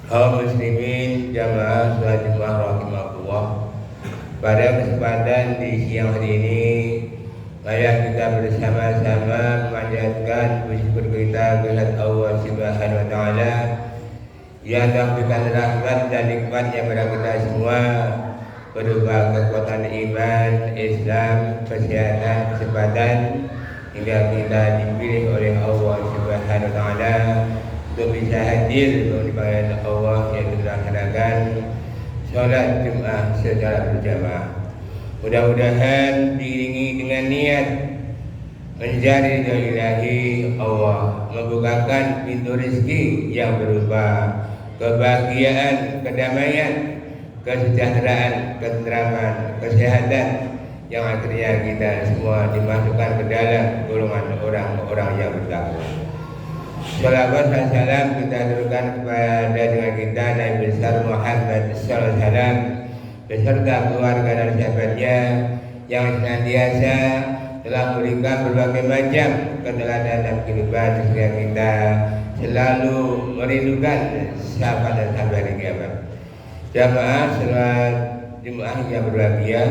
Kaum muslimin jamaah sholat Jumat rahimakumullah. Pada kesempatan di siang hari ini, mari kita bersama-sama memanjatkan puji syukur kita kepada Allah Subhanahu wa taala yang telah memberikan rahmat dan nikmatnya kepada kita semua berupa kekuatan iman, Islam, kesehatan, kesempatan hingga kita dipilih oleh Allah Subhanahu wa taala untuk bisa hadir mengibadah Allah yang dilaksanakan sholat Jumat secara berjamaah. Mudah-mudahan diiringi dengan niat mencari ridha ilahi Allah, membukakan pintu rezeki yang berupa kebahagiaan, kedamaian, kesejahteraan, ketenteraman, kesehatan yang akhirnya kita semua dimasukkan ke dalam golongan orang-orang yang bertakwa. Salawat dan salam kita aturkan kepada dengan kita Nabi besar Muhammad sallallahu alaihi wasallam beserta keluarga dan sahabatnya yang senantiasa telah memberikan berbagai macam keteladanan dan kehidupan sehingga kita selalu merindukan sahabat dan sahabat di kiamat. Jamaah sholat Jumat yang berbahagia,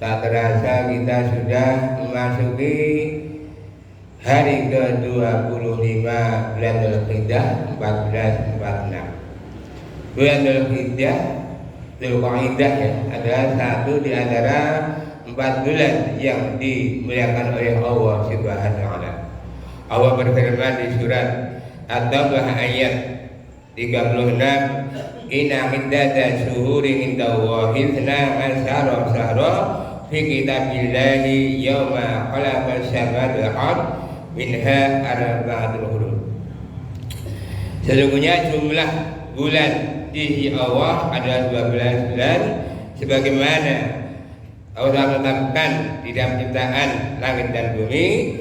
tak terasa kita sudah memasuki hari ke-25 bulan Dzulhijjah 1446. Bulan Dzulhijjah, Dzulqa'dah ya, adalah satu di antara 4 bulan yang dimuliakan oleh Allah Subhanahu wa taala. Allah berfirman di surat At-Taubah ayat 36, Inna iddata syuhuri indallahi 12 syahra fi kitabillahi yawma khalaqas samawati wal ardh minha arba'atul hurum. Sesungguhnya jumlah bulan di sisi Allah adalah 12 bulan sebagaimana Allah menetapkan di dalam ciptaan langit dan bumi.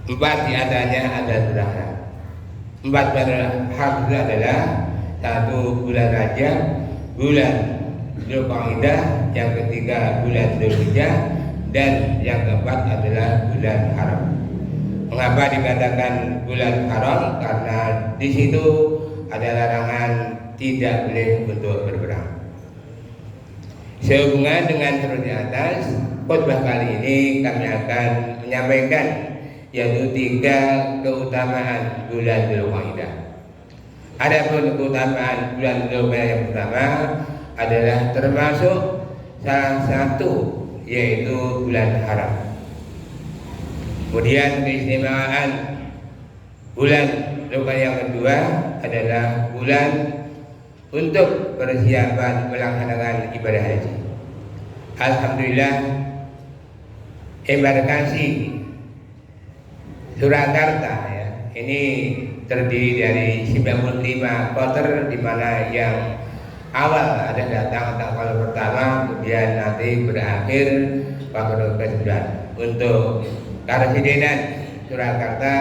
4 di antaranya adalah bulan. 4 bulan haram adalah 1 bulan Rajab, bulan Dzulqa'dah, yang ketiga bulan Dzulhijjah, dan yang keempat adalah bulan haram. Mengapa dikatakan bulan haram? Karena di situ ada larangan tidak boleh untuk berperang. Sehubungan dengan seperti atas, khutbah kali ini kami akan menyampaikan yaitu 3 keutamaan bulan Dzulqa'dah. Adapun keutamaan bulan Dzulqa'dah yang pertama adalah termasuk salah satu yaitu bulan haram. Kemudian keistimewaan bulan Dzulqa'dah yang kedua adalah bulan untuk persiapan melaksanakan ibadah haji. Alhamdulillah, embarkasi Surakarta ya, ini terdiri dari 95 kloter, di mana yang awal ada datang tanggal pertama, kemudian nanti berakhir pada ke-9. Untuk Karesidenan Surakarta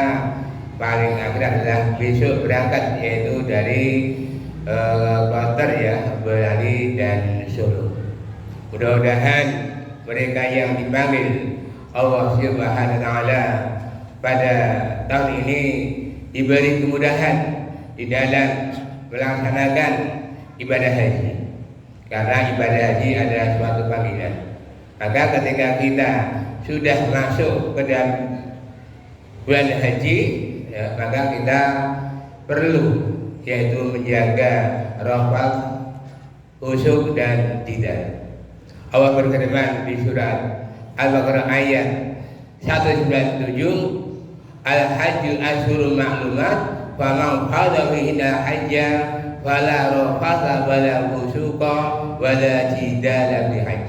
paling akhir adalah besok berangkat, yaitu dari kloter ya, Boyolali dan Solo. Mudah-mudahan mereka yang dipanggil Allah Subhanahu wa taala pada tahun ini diberi kemudahan di dalam melaksanakan ibadah haji, karena ibadah haji adalah suatu panggilan. Maka ketika kita sudah masuk ke dalam bulan haji ya, maka kita perlu yaitu menjaga rafat, khusyuk dan tidak. Allah berfirman di surat Al-Baqarah ayat 197, Al-hajju asyhurun ma'lumat, faman farada fihinna hajja fala rafatha wala fusuqa wala jidala fil hajj.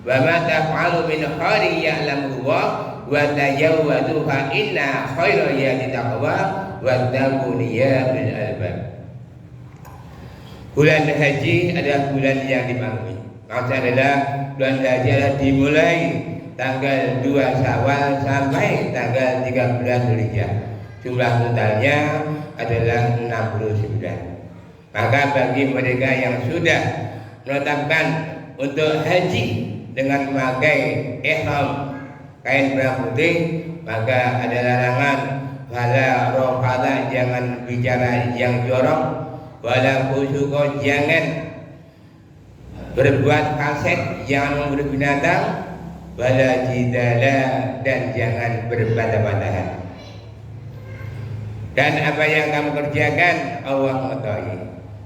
Wa ma taf'alu min khairin ya'lamuhu wa tajawwadu fa inna khairal yadi taqwa wattaqun ya bil albab. Bulan haji adalah bulan yang dimaklumi. Maksudnya adalah bulan haji adalah dimulai tanggal 2 Syawal sampai tanggal 13 Dzulhijjah. Jumlah totalnya adalah 69. Maka bagi mereka yang sudah menetapkan untuk haji dengan memakai ihram kain merah putih, maka ada larangan fala rafada, jangan bicara yang jorok, wala fusuqa, jangan berbuat fasik, jangan membunuh binatang, wala jidala, dan jangan berbantah-bantahan. Dan apa yang kamu kerjakan Allah mengetahui.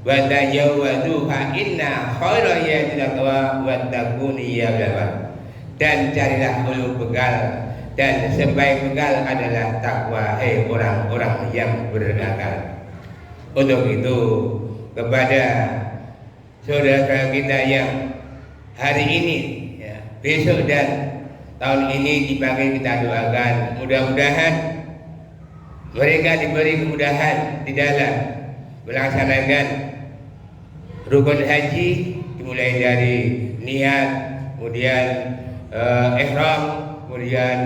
Wa tayawwadu fa inna khairal yadi taqwa wa takuni ya ulama. Dan carilah ulu bekal, dan sebaik bekal adalah takwa, orang-orang yang berakal. Untuk itu kepada saudara kita yang hari ini, ya, besok dan tahun ini dipanggil, kita doakan mudah-mudahan mereka diberi kemudahan di dalam melaksanakan rukun haji, dimulai dari niat, kemudian ihram, kemudian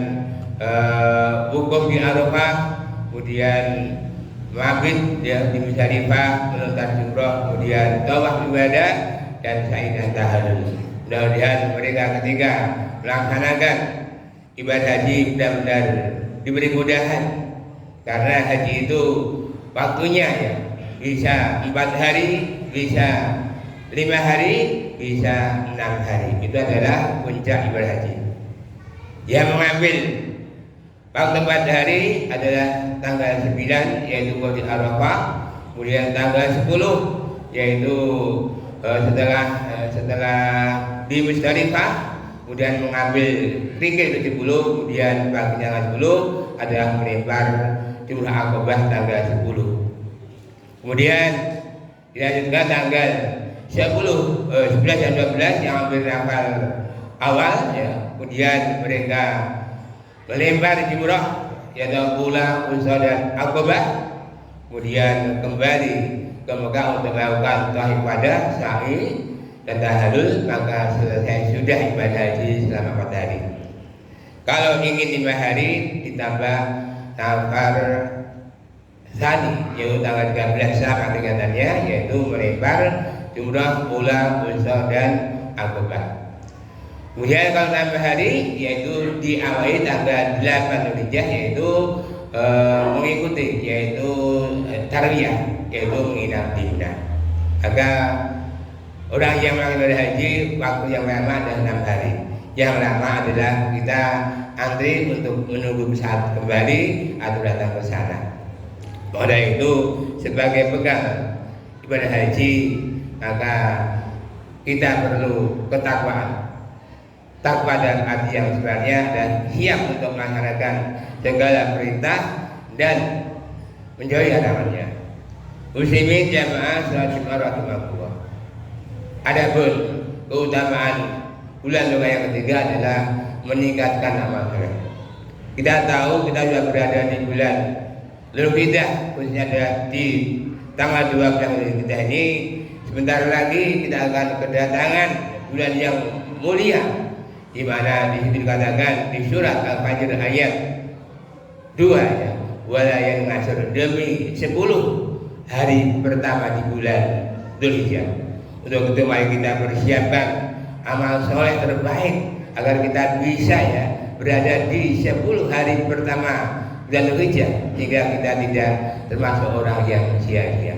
wukuf di Arafah, kemudian mabit ya di Musdalifah, melontar jumrah, kemudian tawaf ibadah dan sa'i dan tahallul. Mudah-mudahan mereka ketika melaksanakan ibadah haji benar-benar diberi kemudahan, karena haji itu waktunya ya bisa 4 hari, bisa 5 hari, bisa 6 hari. Itu adalah puncak ibadah haji. Yang mengambil waktu 4 hari adalah tanggal 9 yaitu di Arafah, kemudian tanggal 10 yaitu setelah di Musdalifah, kemudian mengambil ringkih 70, kemudian pagi tanggal 10 adalah melempar jumrah Aqabah tanggal 10. Kemudian dilanjutkan tanggal 11 dan 12 yang ambil nafal awal ya. Kemudian mereka melempar jumrah yaitu pulang Usaha dan Aqabah, kemudian kembali ke Mekah untuk melakukan tawaf ibadah, sa'i dan tahallul, maka selesai sudah ibadah haji selama 4 hari. Kalau ingin 5 hari ditambah nafar Sani, yaitu tanggal 13 sama tingkatannya, yaitu melempar jumrah, pulang Usaha dan Aqabah. Kemudian kalau tambah hari yaitu diawali tanggal 8 Dzulhijjah, yaitu mengikuti yaitu tarwiyah, yaitu menginap di Mina. Maka orang yang melakukan haji waktu yang lama adalah 6 hari. Yang lama adalah kita antri untuk menunggu saat kembali atau datang ke sana. Oleh itu sebagai bekal ibadah haji, maka kita perlu ketakwaan. Takwa dan arti yang sebenarnya, dan siap untuk melaksanakan segala perintah dan menjauhi larangannya. Muslimin jamaah salat Jumat rahimahullah. Adapun keutamaan bulan Dzulhijjah yang ketiga adalah meningkatkan amal soleh. Kita tahu kita sudah berada di bulan Dzulhijjah, khususnya di tanggal 12 Dzulhijjah ini. Sebentar lagi kita akan kedatangan bulan yang mulia, di mana di situ dikatakan di surat Al-Fajr ayat 2 ya, wala yang ngasur, demi 10 hari pertama di bulan Dzulhijjah. Untuk itu mari kita persiapkan amal soleh terbaik agar kita bisa ya berada di 10 hari pertama bulan Dzulhijjah, sehingga kita tidak termasuk orang yang sia-sia.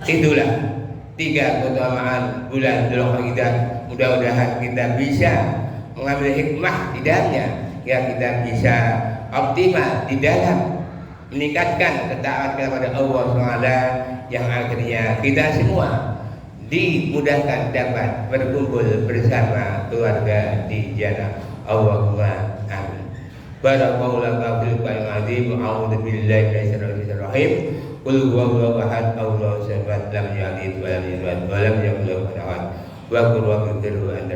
Itulah 3 keutamaan bulan Dzulhijjah. Mudah-mudahan kita bisa mengambil hikmah di dalamnya, ya kita bisa optimal di dalam meningkatkan ketaatan kepada Allah SWT, yang akhirnya kita semua dimudahkan dapat berkumpul bersama keluarga di jannah. Allahumma amin. Barakallahu laka fil Qur'anil azim. A'udzu billahi minasyaitonir rajim. Qul huwallahu ahad, Allahu samad, lam yalid wa lam yulad wa lam yakul lahu kufuwan ahad. Wa qul rabbighfir wa anta